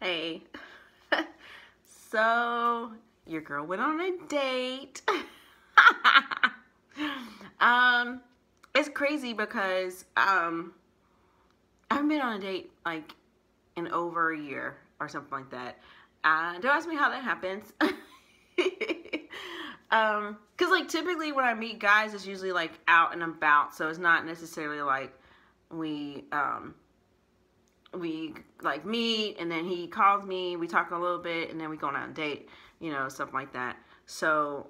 Hey, so your girl went on a date. um, it's crazy because I haven't been on a date like in over a year or something like that. Don't ask me how that happens. Cause like typically when I meet guys, it's usually like out and about, so it's not necessarily like we we like meet and then he calls me, we talk a little bit, and then we go on a date, stuff like that. So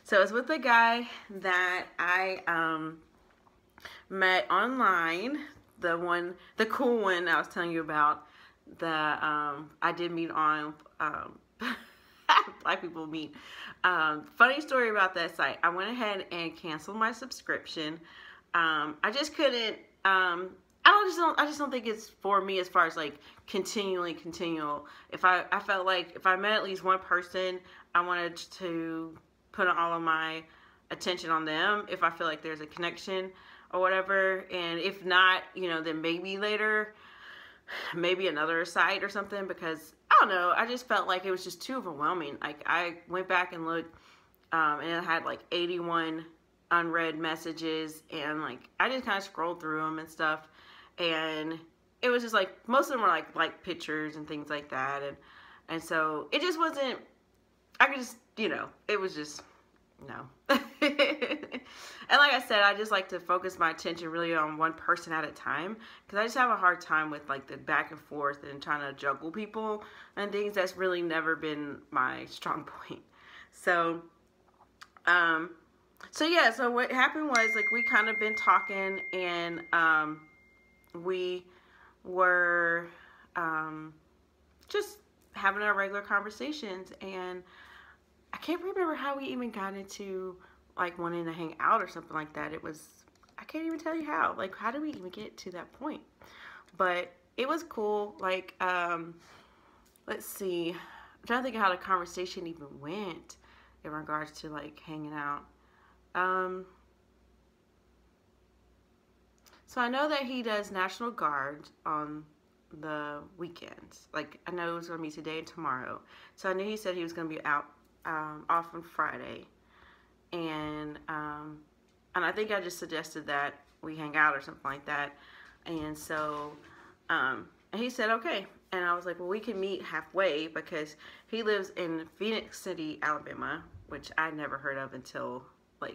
so it's with a guy that I met online, the cool one I was telling you about, that I did meet on Black People Meet. Funny story about that site. I went ahead and canceled my subscription. I just couldn't. I just don't think it's for me as far as like continual. I felt like if I met at least one person, I wanted to put all of my attention on them. If I feel like there's a connection or whatever, and if not, then maybe later, maybe another site or something. Because I don't know, I just felt like it was just too overwhelming. Like I went back and looked, and it had like 81 unread messages, and like I just kind of scrolled through them and stuff, and it was just like most of them were like pictures and things like that, and so it just wasn't. I could just it was just no. And like I said, I just like to focus my attention really on one person at a time, because I just have a hard time with like the back and forth and trying to juggle people and things. That's really never been my strong point. So so yeah, so what happened was like we kind of been talking, and we were just having our regular conversations, and I can't remember how we even got into like wanting to hang out or something like that. I can't even tell you how. Like, how did we even get to that point? But it was cool. Like, let's see. I'm trying to think of how the conversation even went in regards to like hanging out. So I know that he does National Guard on the weekends. Like, I know it was going to be today and tomorrow. So I knew he said he was going to be out off on Friday, and I think I just suggested that we hang out or something like that, and so and he said okay, and I was like, well, we can meet halfway, because he lives in Phoenix City, Alabama, which I never heard of until I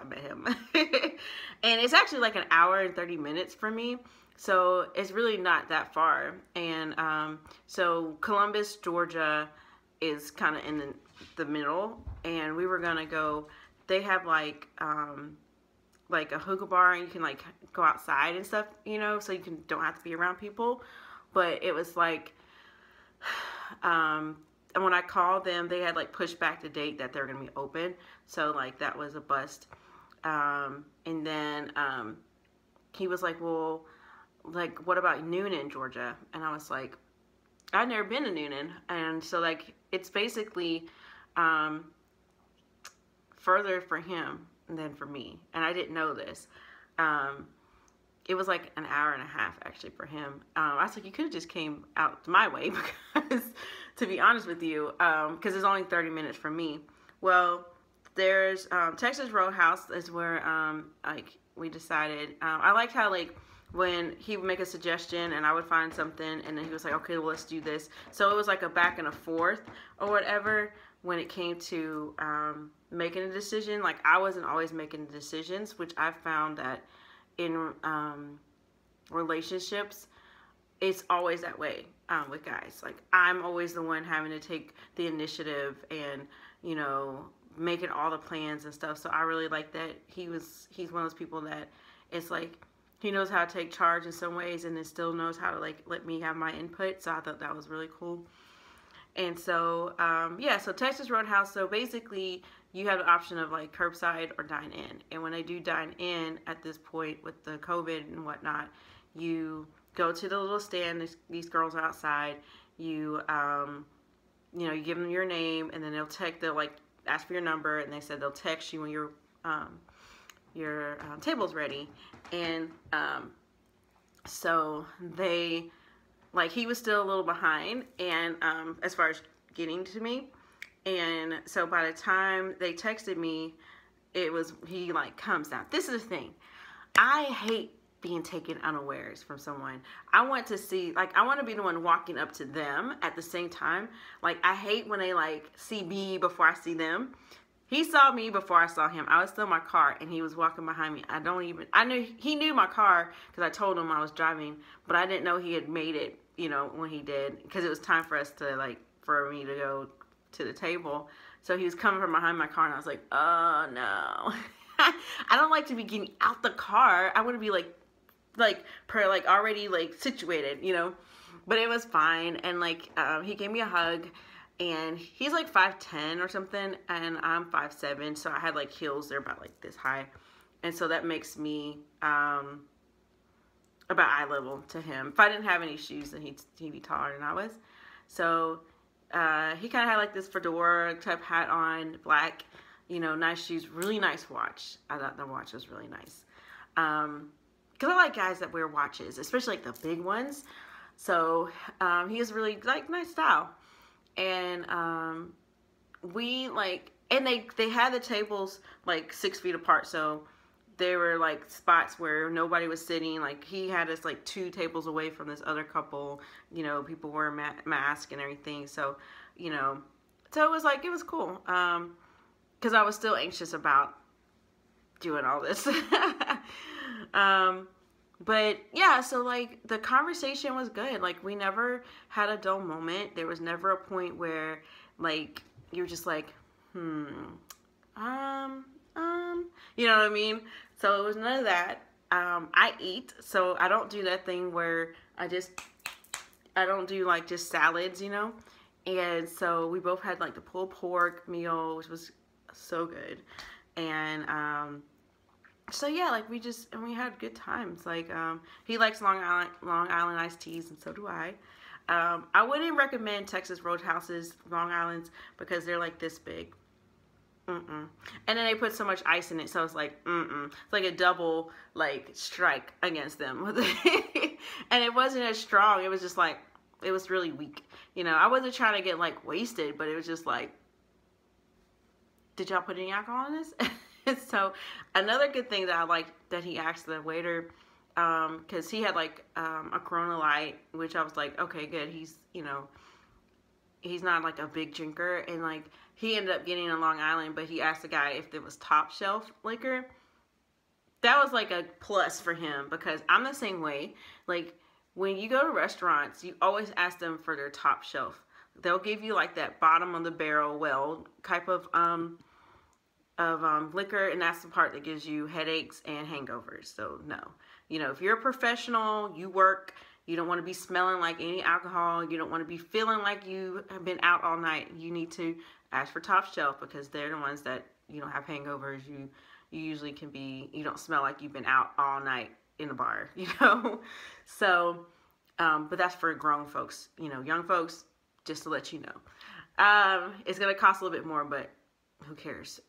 met him. And it's actually like an hour and 30 minutes from me, so it's really not that far. And so Columbus, Georgia is kind of in the middle, and we were gonna go. They have like a hookah bar, and you can like go outside and stuff, so you don't have to be around people. But it was like, and when I called them, they had like pushed back the date that they're gonna be open, so like that was a bust. And then he was like, well, like, what about Noonan, Georgia? And I was like, I've never been to Noonan, and so like it's basically further for him than for me, and I didn't know this. It was like an hour and a half actually for him. I was like, you could have just came out my way, because to be honest with you, because it's only 30 minutes from me. Well, there's Texas Roadhouse is where like we decided. I liked how like when he would make a suggestion and I would find something, and then he was like, okay, well, let's do this. So it was like a back and a forth or whatever when it came to making a decision. Like, I wasn't always making decisions, which I found that in relationships, it's always that way with guys. Like, I'm always the one having to take the initiative and, making all the plans and stuff. So I really like that he's one of those people that it's like, he knows how to take charge in some ways, and then still knows how to like let me have my input. So I thought that was really cool. And so yeah, so Texas Roadhouse. So basically, you have the option of like curbside or dine in. And when I do dine in at this point with the COVID and whatnot, you go to the little stand. These girls are outside. You you give them your name, and then they'll like ask for your number, and they said they'll text you when your table's ready. And so they like he was still a little behind, and as far as getting to me. And so by the time they texted me, he like comes down. This is the thing. I hate being taken unawares from someone. I want to see, like, I want to be the one walking up to them at the same time. Like, I hate when they like see me before I see them. He saw me before I saw him. I was still in my car, and he was walking behind me. He knew my car because I told him I was driving, but I didn't know he had made it, you know, when he did, because it was time for for me to go to the table. So he was coming from behind my car, and I was like, oh no. I don't like to be getting out the car. I want to be already like situated, you know, but it was fine. And like, he gave me a hug. And he's like 5'10" or something, and I'm 5'7", so I had like heels. They're about like this high, and so that makes me about eye level to him. If I didn't have any shoes, then he'd be taller than I was. So he kind of had like this fedora type hat on, black, you know, nice shoes, really nice watch. I thought the watch was really nice, because I like guys that wear watches, especially like the big ones. So he has really like nice style. And they had the tables like 6 feet apart, so there were like spots where nobody was sitting. Like, he had us like 2 tables away from this other couple, you know, people wear masks and everything. So, you know, so it was cool. Because I was still anxious about doing all this. But yeah, so like the conversation was good. Like, we never had a dull moment. There was never a point where like you're just like, you know what I mean? So it was none of that. I eat, so I don't do that thing where I don't do like just salads, you know? And so we both had like the pulled pork meal, which was so good. And, so yeah, like we had good times. Like, he likes Long Island iced teas, and so do I. I wouldn't recommend Texas Roadhouse's Long Islands because they're like this big. And then they put so much ice in it, so it's like, it's like a double like strike against them. And it wasn't as strong. It was just like, it was really weak. You know, I wasn't trying to get like wasted, but it was just like, did y'all put any alcohol in this? So another good thing that I liked that he asked the waiter, because he had like a Corona Light, which I was like, okay, good. He's, you know, he's not like a big drinker, and like he ended up getting a Long Island, but he asked the guy if it was top shelf liquor. That was like a plus for him, because I'm the same way. Like, when you go to restaurants, you always ask them for their top shelf. They'll give you like that bottom of the barrel well type of liquor, and that's the part that gives you headaches and hangovers. So no, you know, if you're a professional, you work, you don't want to be smelling like any alcohol, you don't want to be feeling like you have been out all night, you need to ask for top shelf, because they're the ones that, you don't have hangovers, you usually can be, you don't smell like you've been out all night in a bar, you know. So but that's for grown folks. You know, young folks, just to let you know, it's gonna cost a little bit more, but who cares?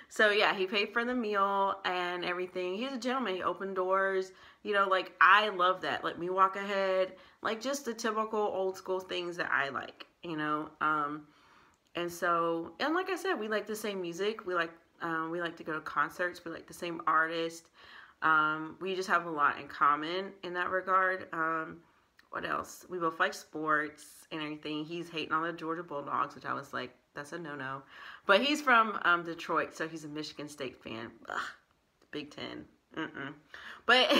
So yeah, he paid for the meal and everything. He's a gentleman. He opened doors, you know, like, I love that. Let me walk ahead, like just the typical old school things that I like, you know. And so, and like I said, we like the same music. We like to go to concerts. We like the same artist. We just have a lot in common in that regard. What else? We both like sports and everything. He's hating on the Georgia Bulldogs, which I was like, that's a no-no. But he's from Detroit, so he's a Michigan State fan. Ugh, Big Ten. But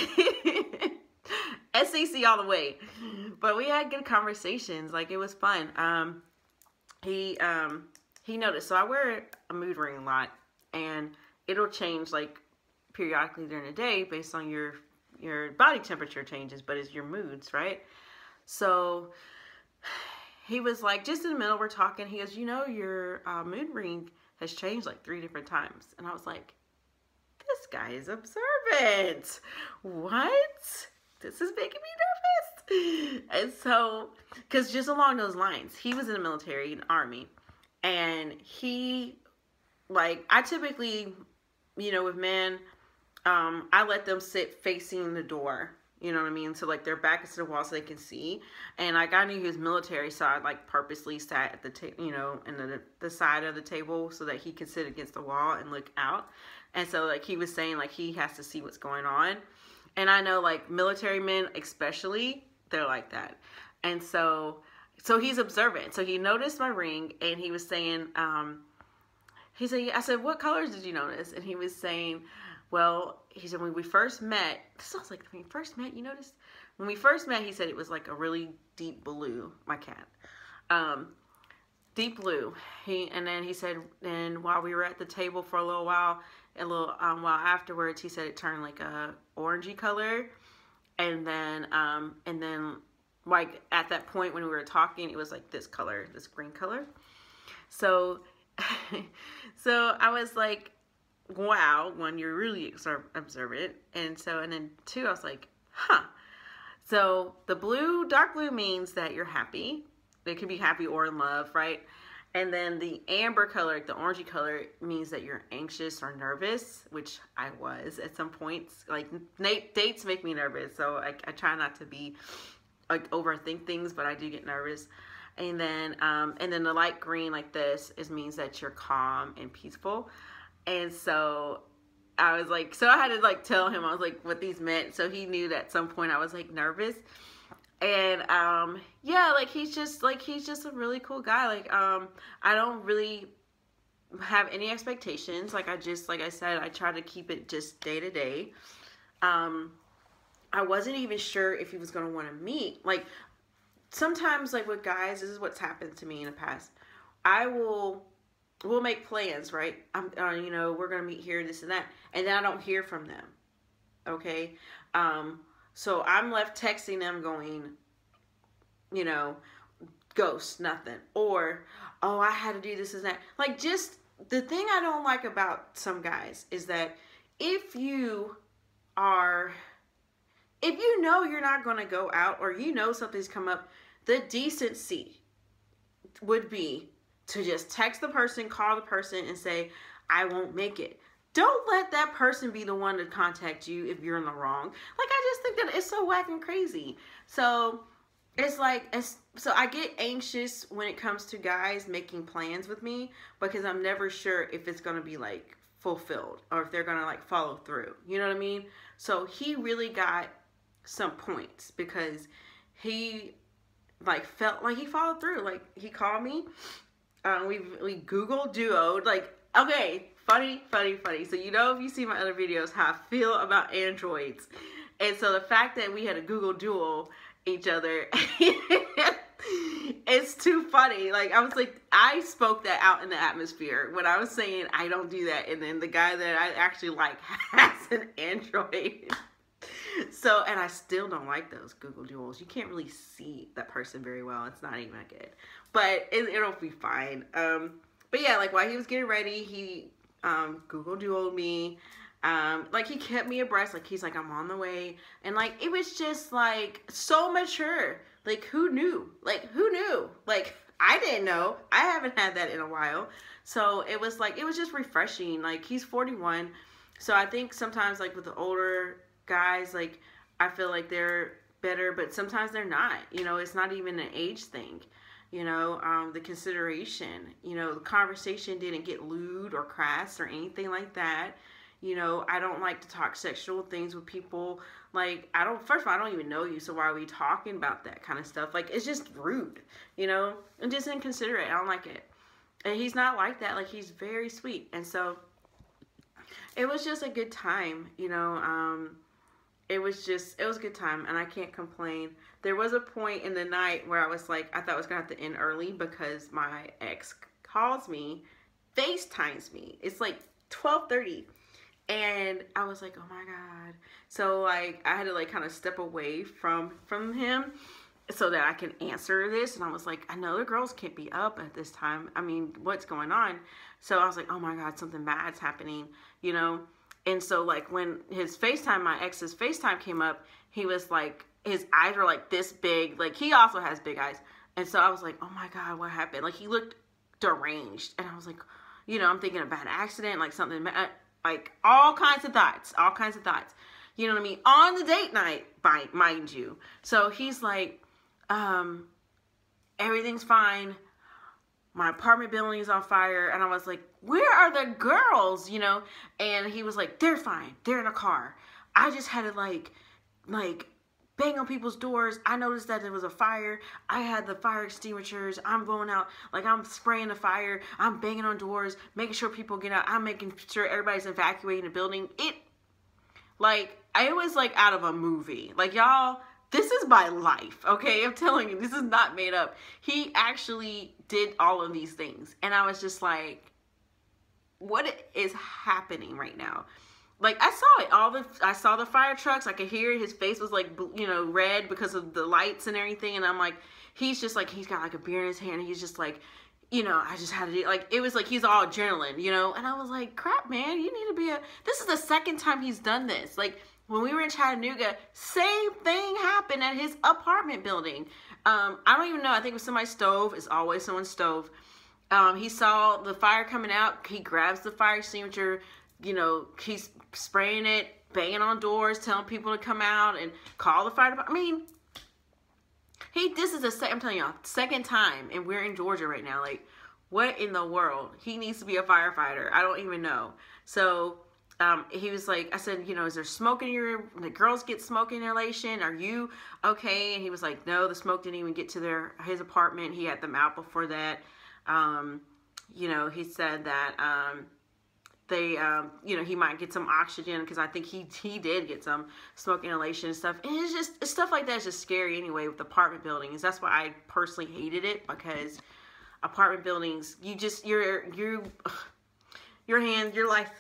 SEC all the way. But we had good conversations. Like, it was fun. He noticed. So I wear a mood ring a lot, and it'll change like periodically during the day based on your body temperature changes, but it's your moods, right? So he was like, just in the middle, we're talking, he goes, you know, your mood ring has changed like 3 different times. And I was like, this guy is observant. What? This is making me nervous. And so, because just along those lines, he was in the military, in the Army, and he, like, I typically, you know, with men, I let them sit facing the door, You know what I mean? So like their back is to the wall so they can see. And like I knew he was military, so I like purposely sat at the table, you know, in the side of the table so that he could sit against the wall and look out. And so like he was saying like he has to see what's going on. And I know like military men especially, they're like that. And so he's observant. So he noticed my ring and he was saying, he said, I said, what colors did you notice? And he was saying, well, he said, when we first met, this sounds like when we first met, you noticed? When we first met, he said it was like a really deep blue, my cat. Deep blue. And then he said, and while we were at the table for a little while while afterwards, he said it turned like a orangey color. And then like at that point when we were talking, it was like this color, this green color. So, so I was like, wow, one, you're really observant. And then two, I was like, huh. So the blue, dark blue means that you're happy. It could be happy or in love, right? And then the amber color, the orangey color, means that you're anxious or nervous, which I was at some points. Like dates make me nervous, so I try not to be like overthink things, but I do get nervous. And then the light green like this means that you're calm and peaceful. And so I was like, so I had to like tell him, I was like, what these meant. So he knew that at some point I was like nervous. And yeah, like he's just a really cool guy. Like I don't really have any expectations. Like I said, I try to keep it just day to day. I wasn't even sure if he was going to want to meet. Like sometimes like with guys, this is what's happened to me in the past. We'll make plans, right? You know, we're going to meet here, this and that. And then I don't hear from them. Okay. So I'm left texting them going, you know, ghost, nothing. Or, oh, I had to do this and that. Like just the thing I don't like about some guys is that if you know you're not going to go out or you know something's come up, the decency would be to just text the person, call the person and say, I won't make it. Don't let that person be the one to contact you if you're in the wrong. Like, I just think that it's so whack and crazy. So it's like, so I get anxious when it comes to guys making plans with me because I'm never sure if it's going to be like fulfilled or if they're going to like follow through. You know what I mean? So he really got some points because he like felt like he followed through. Like he called me. We Google duoed, like, okay, funny. So, you know, if you see my other videos, how I feel about androids. And so the fact that we had a Google duo each other, it's too funny. Like, I was like, I spoke that out in the atmosphere when I was saying I don't do that. And then the guy that I actually like has an android. So, and I still don't like those Google duos. You can't really see that person very well. It's not even that good. But it'll be fine. But yeah, like while he was getting ready, he Google duoed me. Like he kept me abreast. Like he's like, I'm on the way. And like, it was just like so mature. Like who knew? Like who knew? Like I didn't know. I haven't had that in a while. So it was like, it was just refreshing. Like he's 41. So I think sometimes like with the older guys, like I feel like they're better, but sometimes they're not. You know, it's not even an age thing. You know, the consideration, you know, the conversation didn't get lewd or crass or anything like that. You know, I don't like to talk sexual things with people. Like, first of all, I don't even know you, so why are we talking about that kind of stuff? Like, it's just rude, you know, and just inconsiderate. I don't like it. And he's not like that. Like, he's very sweet. And so, it was just a good time, you know, it was a good time, and I can't complain. There was a point in the night where I was like, I thought I was going to have to end early because my ex calls me, Facetimes me. It's like 12:30, and I was like, oh my God. So, like, I had to, like, kind of step away from him so that I can answer this, and I was like, I know the girls can't be up at this time. I mean, what's going on? So, I was like, oh my God, something bad's happening, you know? And so, like, when my ex's FaceTime came up, he was like, his eyes were like this big. Like, he also has big eyes. And so I was like, oh my God, what happened? Like, he looked deranged. And I was like, you know, I'm thinking a bad accident, like something, like all kinds of thoughts. You know what I mean? On the date night, mind you. So he's like, everything's fine. My apartment building is on fire. And I was like, where are the girls? You know? And he was like, they're fine. They're in a car. I just had to like bang on people's doors. I noticed that there was a fire. I had the fire extinguishers. I'm going out, like I'm spraying the fire. I'm banging on doors, making sure people get out. I'm making sure everybody's evacuating the building. It was like out of a movie. Like, y'all, this is my life, okay? I'm telling you, this is not made up. He actually did all of these things. And I was just like, what is happening right now? Like, I saw it, I saw the fire trucks. I could hear it. His face was like, you know, red because of the lights and everything. And I'm like, he's just like, he's got like a beer in his hand. And he's just like, you know, I just had to do, like, it was like, he's all adrenaline, you know? And I was like, crap, man, you need to be this is the second time he's done this. Like, when we were in Chattanooga, same thing happened at his apartment building. I don't even know. I think it was somebody's stove. It's always someone's stove. He saw the fire coming out. He grabs the fire extinguisher. You know, he's spraying it, banging on doors, telling people to come out and call the fire department. I mean, this is I'm telling y'all, second time, and we're in Georgia right now. Like, what in the world? He needs to be a firefighter. I don't even know. So, he was like, I said, you know, is there smoke in the girls get smoke inhalation? Are you okay? And he was like, no, the smoke didn't even get to his apartment. He had them out before that. You know, he said that, they, you know, he might get some oxygen, because I think he did get some smoke inhalation and stuff. And it's just, stuff like that is just scary anyway with apartment buildings. That's why I personally hated it, because apartment buildings, your life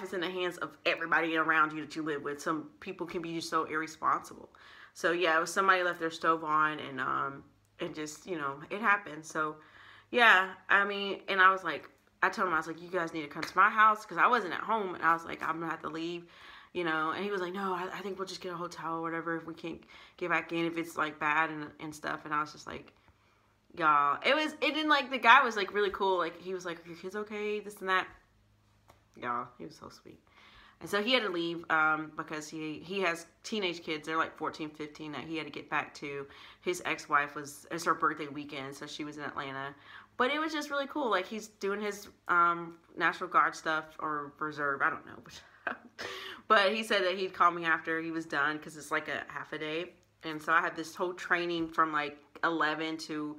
is in the hands of everybody around you that you live with. Some people can be just so irresponsible. So yeah, it was somebody left their stove on, and just, you know, it happened. So yeah, I mean, and I was like, I told him, I was like, you guys need to come to my house, because I wasn't at home, and I was like, I'm gonna have to leave, you know. And he was like, no, I think we'll just get a hotel or whatever if we can't get back in, if it's like bad and stuff. And I was just like, y'all, it didn't, like, the guy was like really cool. Like, he was like, are your kids okay, this and that. Y'all, he was so sweet. And so he had to leave, because he has teenage kids. They're like 14, 15 that he had to get back to. His ex-wife it's her birthday weekend, so she was in Atlanta. But it was just really cool. Like, he's doing his National Guard stuff, or reserve, I don't know. But he said that he'd call me after he was done, because it's like a half a day. And so I had this whole training from like 11 to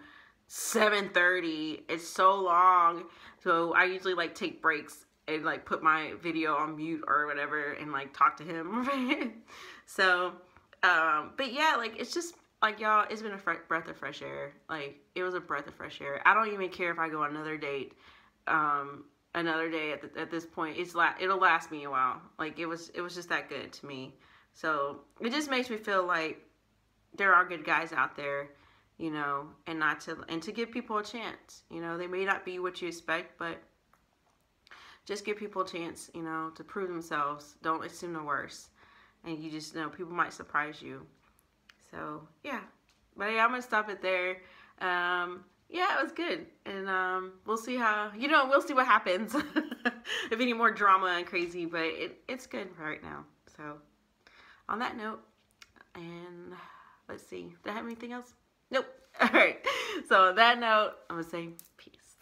7:30. It's so long. So I usually like take breaks and like put my video on mute or whatever and like talk to him. So, but yeah, like, it's just like, y'all, it's been a breath of fresh air. Like, it was a breath of fresh air. I don't even care if I go on another date, another day at this point. It'll last me a while. Like, it was just that good to me. So it just makes me feel like there are good guys out there, you know, and to give people a chance. You know, they may not be what you expect, but just give people a chance, you know, to prove themselves. Don't assume the worst. And you just know people might surprise you. So, yeah. But yeah, I'm going to stop it there. Yeah, it was good. And we'll see we'll see what happens. If any more drama and crazy. But it's good right now. So, on that note, and let's see. Did I have anything else? Nope. All right. So, on that note, I'm going to say peace.